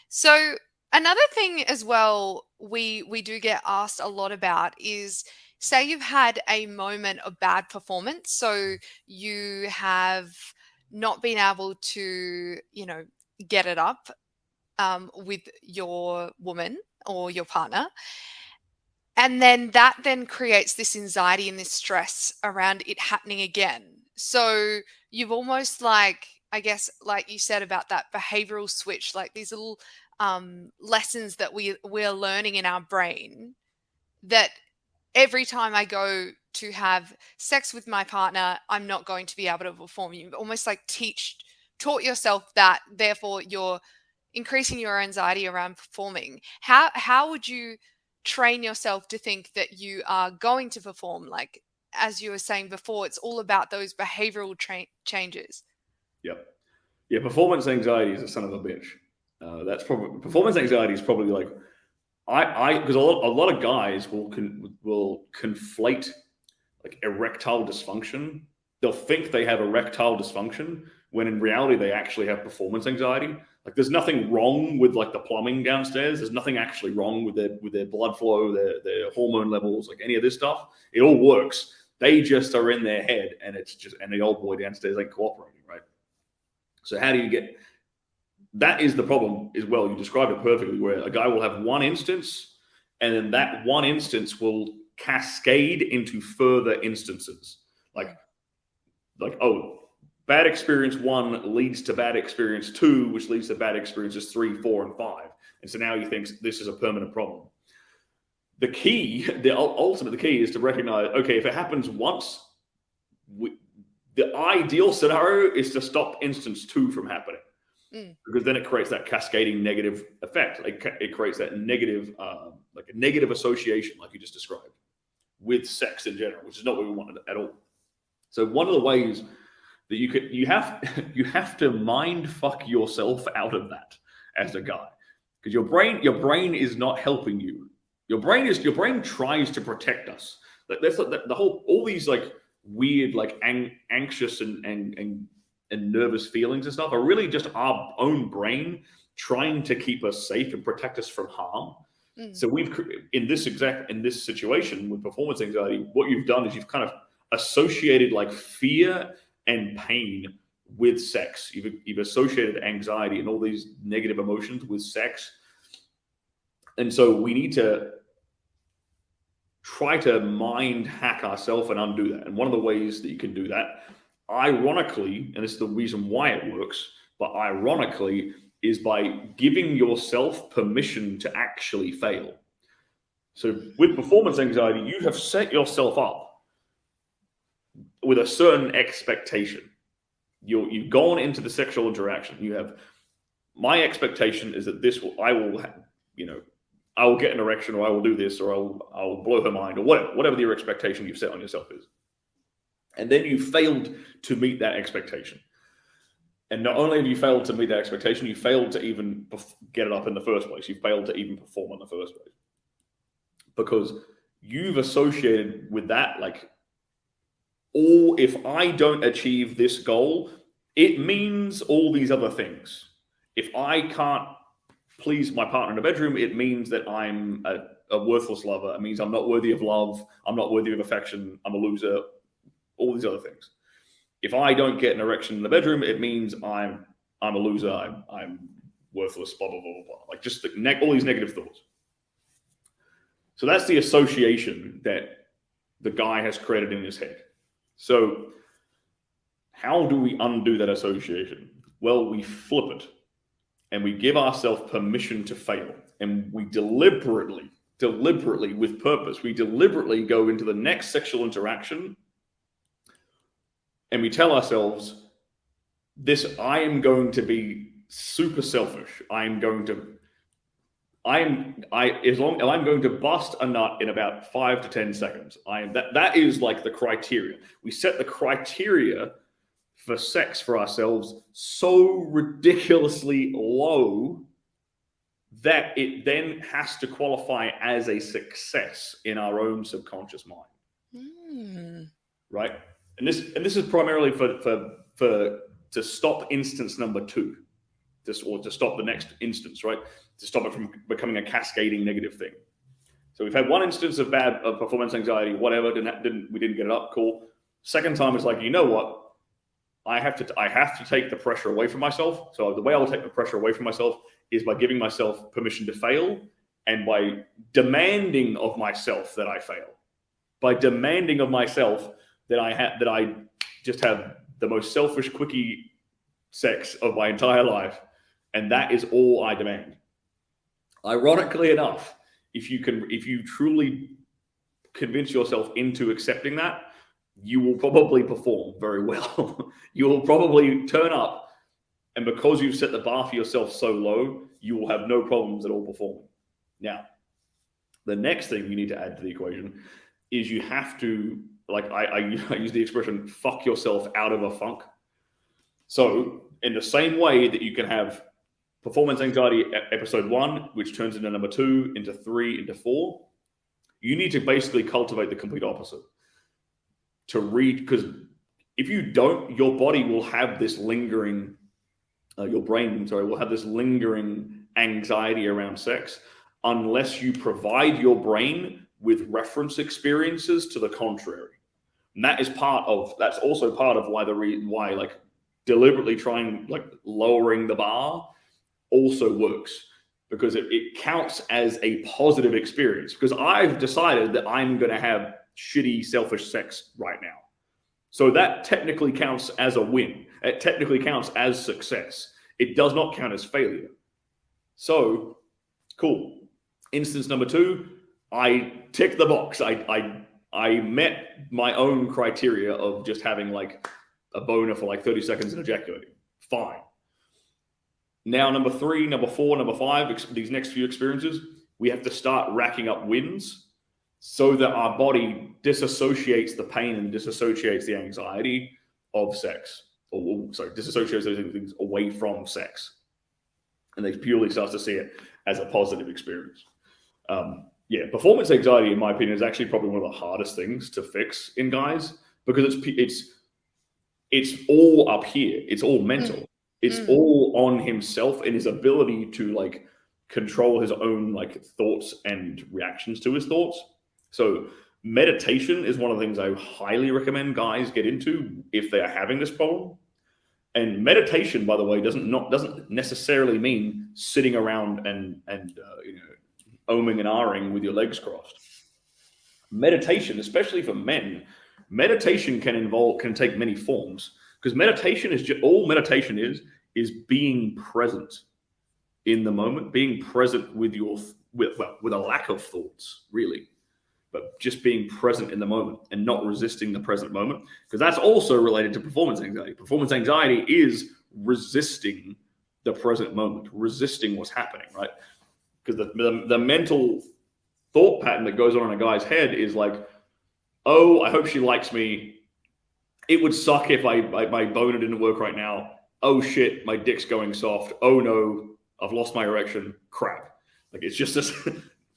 So another thing as well we do get asked a lot about is, say you've had a moment of bad performance, so you have not been able to, get it up with your woman or your partner. And then that then creates this anxiety and this stress around it happening again. So you've almost like, I guess, like you said about that behavioral switch, like these little lessons that we're learning in our brain, that every time I go to have sex with my partner, I'm not going to be able to perform. You almost like taught yourself that, therefore you're increasing your anxiety around performing. How would you train yourself to think that you are going to perform? Like, as you were saying before, it's all about those behavioral changes. Yep. Yeah, performance anxiety is a son of a bitch. That's probably performance anxiety is probably like I because a lot of guys will conflate like erectile dysfunction. They'll think they have erectile dysfunction when in reality they actually have performance anxiety. Like there's nothing wrong with like the plumbing downstairs. There's nothing actually wrong with their blood flow, their hormone levels, like any of this stuff. It all works. They just are in their head, and the old boy downstairs ain't cooperating, right? So how do you get? That is the problem as well. You described it perfectly, where a guy will have one instance, and then that one instance will cascade into further instances. Oh, bad experience 1 leads to bad experience 2, which leads to bad experiences 3, 4, and 5. And so now he thinks this is a permanent problem. The key is to recognize, okay, if it happens once, the ideal scenario is to stop instance 2 from happening. Because then it creates that cascading negative effect. It creates that negative, like a negative association, like you just described, with sex in general, which is not what we want at all. So one of the ways that you have to mind fuck yourself out of that as a guy, because your brain is not helping you. Your brain tries to protect us. That's the whole, all these like weird like anxious and nervous feelings and stuff are really just our own brain trying to keep us safe and protect us from harm. So in this situation with performance anxiety, what you've done is you've kind of associated like fear and pain with sex. You've associated anxiety and all these negative emotions with sex. And so we need to try to mind hack ourselves and undo that. And one of the ways that you can do that, ironically, and this is the reason why it works, but ironically, is by giving yourself permission to actually fail. So with performance anxiety, you have set yourself up with a certain expectation. You've gone into the sexual interaction. You have, my expectation is that I will get an erection, or I will do this, or I'll blow her mind, or whatever your expectation you've set on yourself is. And then you failed to meet that expectation. And not only have you failed to meet that expectation, you failed to even get it up in the first place. You failed to even perform in the first place. Because you've associated with that, like, if I don't achieve this goal, it means all these other things. If I can't please my partner in the bedroom, it means that I'm a worthless lover. It means I'm not worthy of love. I'm not worthy of affection. I'm a loser. All these other things. If I don't get an erection in the bedroom, it means I'm a loser. I'm worthless. Blah blah blah blah blah. Like just all these negative thoughts. So that's the association that the guy has created in his head. So how do we undo that association? Well, we flip it. And we give ourselves permission to fail. And we deliberately, with purpose, we deliberately go into the next sexual interaction and we tell ourselves, I am going to be super selfish. I'm going to bust a nut in about 5 to 10 seconds. That is like the criteria. We set the criteria for sex for ourselves so ridiculously low that it then has to qualify as a success in our own subconscious mind. Right? And this is primarily for to stop instance number 2, to stop the next instance, right? To stop it from becoming a cascading negative thing. So we've had one instance of bad performance anxiety, whatever, we didn't get it up, cool. Second time is like, you know what? I have to take the pressure away from myself. So the way I'll take the pressure away from myself is by giving myself permission to fail and by demanding of myself that I fail. By demanding of myself that I just have the most selfish quickie sex of my entire life, and that is all I demand. Ironically enough, if you truly convince yourself into accepting that, you will probably perform very well. You will probably turn up, and because you've set the bar for yourself so low, you will have no problems at all performing. Now, the next thing you need to add to the equation is you have to, like I use the expression, fuck yourself out of a funk. So in the same way that you can have performance anxiety episode 1, which turns into number 2, into 3, into 4, you need to basically cultivate the complete opposite. Because if you don't, your body will have this lingering, your brain, will have this lingering anxiety around sex unless you provide your brain with reference experiences to the contrary. And that's also part of why like deliberately trying, like lowering the bar also works, because it counts as a positive experience. Because I've decided that I'm going to have shitty, selfish sex right now. So that technically counts as a win. It technically counts as success. It does not count as failure. So, cool. Instance number 2, I ticked the box. I met my own criteria of just having like a boner for like 30 seconds and ejaculating. Fine. Now, number 3, number 4, number 5, these next few experiences, we have to start racking up wins so that our body disassociates the pain and disassociates the anxiety of sex. Disassociates those things away from sex. And they purely start to see it as a positive experience. Performance anxiety, in my opinion, is actually probably one of the hardest things to fix in guys, because it's all up here. It's all mental. It's all on himself and his ability to like control his own like thoughts and reactions to his thoughts. So meditation is one of the things I highly recommend guys get into if they are having this problem. And meditation, by the way, doesn't necessarily mean sitting around and oming and ahhing with your legs crossed. Meditation, especially for men, meditation can take many forms, because meditation is is being present in the moment, being present with a lack of thoughts, really, but just being present in the moment and not resisting the present moment, because that's also related to performance anxiety. Performance anxiety is resisting the present moment, resisting what's happening, right? Because the mental thought pattern that goes on in a guy's head is like, oh, I hope she likes me. It would suck if my boner didn't work right now. Oh shit, my dick's going soft. Oh no, I've lost my erection. Crap. Like, it's just this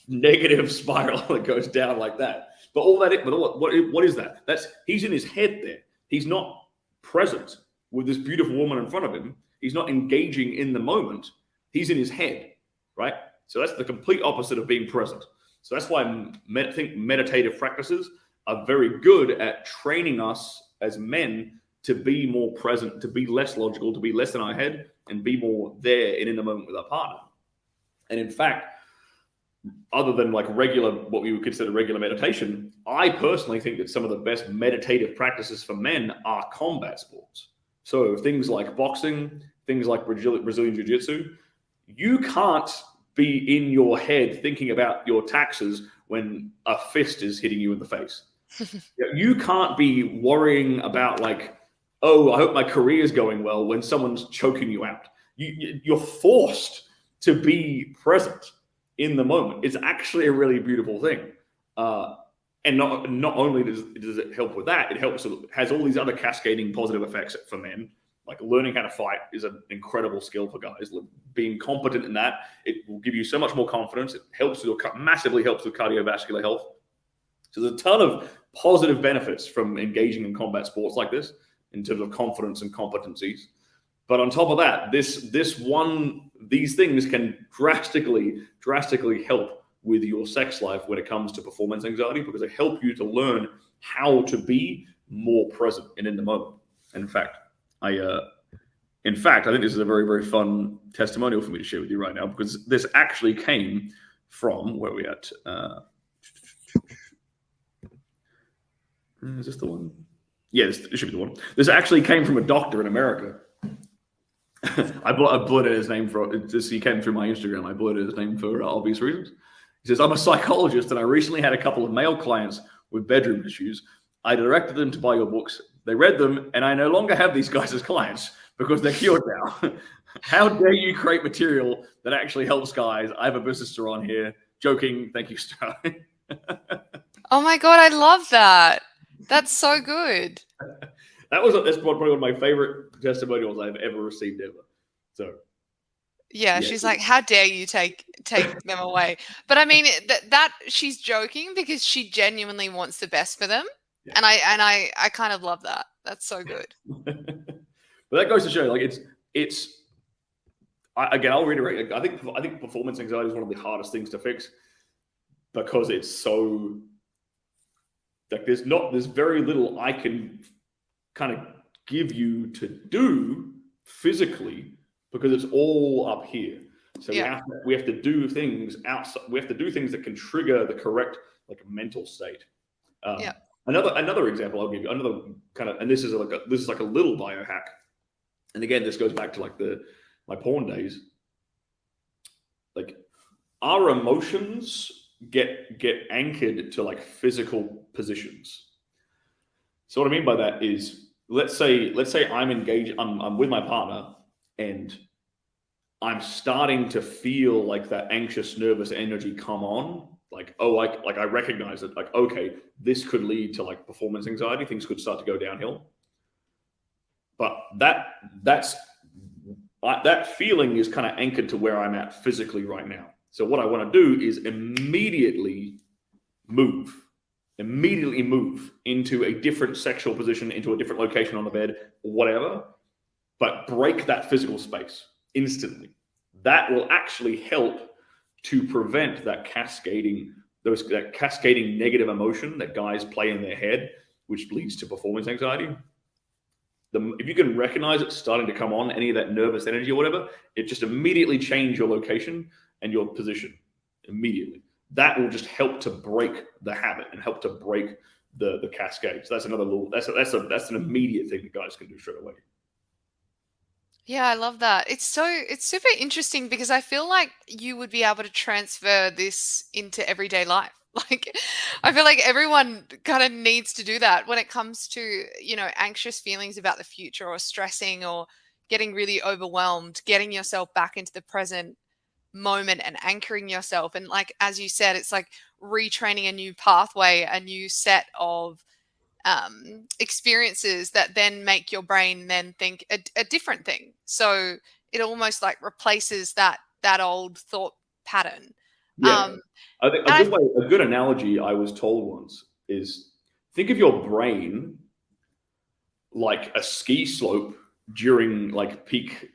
negative spiral that goes down like that. But what is that? He's in his head there. He's not present with this beautiful woman in front of him. He's not engaging in the moment. He's in his head, right? So that's the complete opposite of being present. So that's why I think meditative practices are very good at training us as men to be more present, to be less logical, to be less in our head, and be more there and in the moment with our partner. And in fact, other than like what we would consider regular meditation, I personally think that some of the best meditative practices for men are combat sports. So things like boxing, things like Brazilian Jiu-Jitsu. You can't be in your head thinking about your taxes when a fist is hitting you in the face. You can't be worrying about like, oh, I hope my career is going well when someone's choking you out. You're forced to be present in the moment. It's actually a really beautiful thing. And not only does it help with that, it has all these other cascading positive effects for men. Like learning how to fight is an incredible skill for guys. Being competent in that, it will give you so much more confidence. It massively helps with cardiovascular health. So there's a ton of positive benefits from engaging in combat sports like this in terms of confidence and competencies. But on top of that, these things can drastically help with your sex life when it comes to performance anxiety, because they help you to learn how to be more present and in the moment. And in fact, I think this is a very, very fun testimonial for me to share with you right now, because this actually came from, where are we at? Is this the one? Yeah, this should be the one. This actually came from a doctor in America. I blurted his name he came through my Instagram. I blurted his name for obvious reasons. He says, I'm a psychologist and I recently had a couple of male clients with bedroom issues. I directed them to buy your books. They read them and I no longer have these guys as clients because they're cured now. How dare you create material that actually helps guys? I have a business to run here. Joking. Thank you, Sterling. Oh my God, I love that. That's so good. That's probably one of my favorite testimonials I've ever received ever. So yeah, she's like, how dare you take them away? But I mean, that she's joking because she genuinely wants the best for them. Yeah. And I kind of love that. That's so good. But that goes to show, like, again, I'll reiterate. I think performance anxiety is one of the hardest things to fix, because it's so, like, there's very little I can kind of give you to do physically, because it's all up here. So yeah. we have to do things outside. We have to do things that can trigger the correct, like, mental state. Yeah. Another example I'll give you, another kind of, and this is like a little biohack. And again, this goes back to like my porn days. Like, our emotions get anchored to like physical positions. So what I mean by that is, let's say I'm engaged, I'm with my partner, and I'm starting to feel like that anxious, nervous energy come on. Like, I recognize it. Like, okay, this could lead to like performance anxiety. Things could start to go downhill. But that feeling is kind of anchored to where I'm at physically right now. So what I want to do is immediately move into a different sexual position, into a different location on the bed, or whatever, but break that physical space instantly. That will actually help to prevent that cascading negative emotion that guys play in their head, which leads to performance anxiety. If you can recognize it starting to come on, any of that nervous energy or whatever, it just immediately change your location and your position immediately. That will just help to break the habit and help to break the cascade. So that's another little, that's an immediate thing that guys can do straight away. Yeah, I love that. It's super interesting, because I feel like you would be able to transfer this into everyday life. Like, I feel like everyone kind of needs to do that when it comes to, anxious feelings about the future, or stressing, or getting really overwhelmed, getting yourself back into the present moment and anchoring yourself. And like, as you said, it's like retraining a new pathway, a new set of experiences that then make your brain then think a different thing. So it almost like replaces that old thought pattern. Yeah. I think a good analogy I was told once is, think of your brain like a ski slope during like peak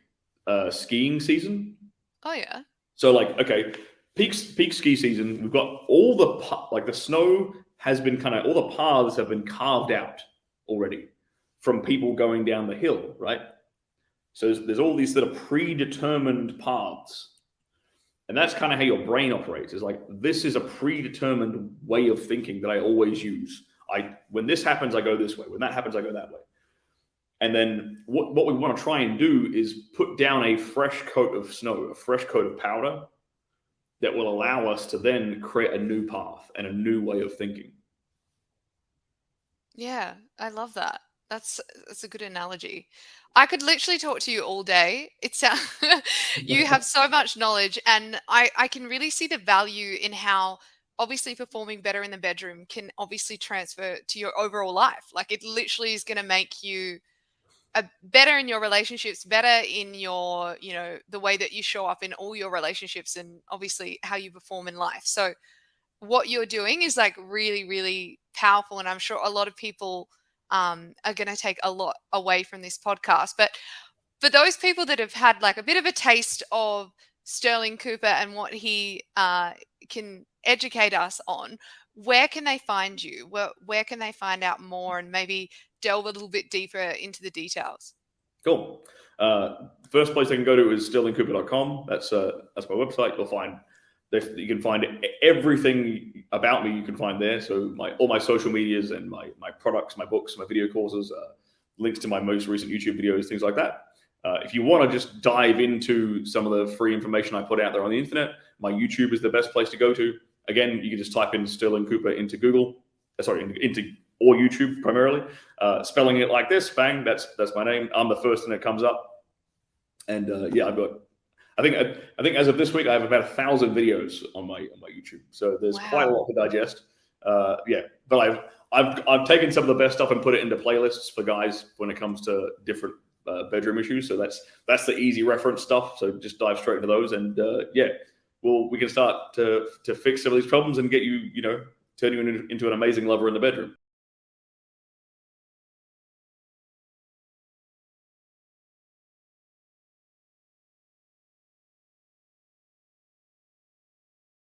skiing season. Oh yeah. So like, okay, peak ski season, we've got all the snow has been all the paths have been carved out already from people going down the hill, right? So there's all these sort of predetermined paths. And that's kind of how your brain operates. Is like, this is a predetermined way of thinking that I always use. When this happens, I go this way. When that happens, I go that way. And then what we want to try and do is put down a fresh coat of snow, a fresh coat of powder that will allow us to then create a new path and a new way of thinking. Yeah, I love that. That's a good analogy. I could literally talk to you all day. You have so much knowledge, and I can really see the value in how obviously performing better in the bedroom can obviously transfer to your overall life. Like, it literally is going to make you better in your relationships, better in your, the way that you show up in all your relationships, and obviously how you perform in life. So what you're doing is like really, really powerful. And I'm sure a lot of people are going to take a lot away from this podcast. But for those people that have had like a bit of a taste of Stirling Cooper and what he can educate us on, where can they find you? Where can they find out more and maybe delve a little bit deeper into the details? Cool. First place they can go to is stirlingcooper.com. That's my website. You can find everything about me. You can find there. So all my social medias and my products, my books, my video courses, links to my most recent YouTube videos, things like that. If you want to just dive into some of the free information I put out there on the internet, my YouTube is the best place to go to. Again, you can just type in Stirling Cooper into Google, or YouTube primarily, spelling it like this, bang, that's my name. I'm the first thing that comes up. And I think as of this week, I have about 1,000 videos on my YouTube. So there's quite a lot to digest. But I've taken some of the best stuff and put it into playlists for guys when it comes to different bedroom issues. So that's the easy reference stuff. So just dive straight into those, and we can start to fix some of these problems and get you, turn you into an amazing lover in the bedroom.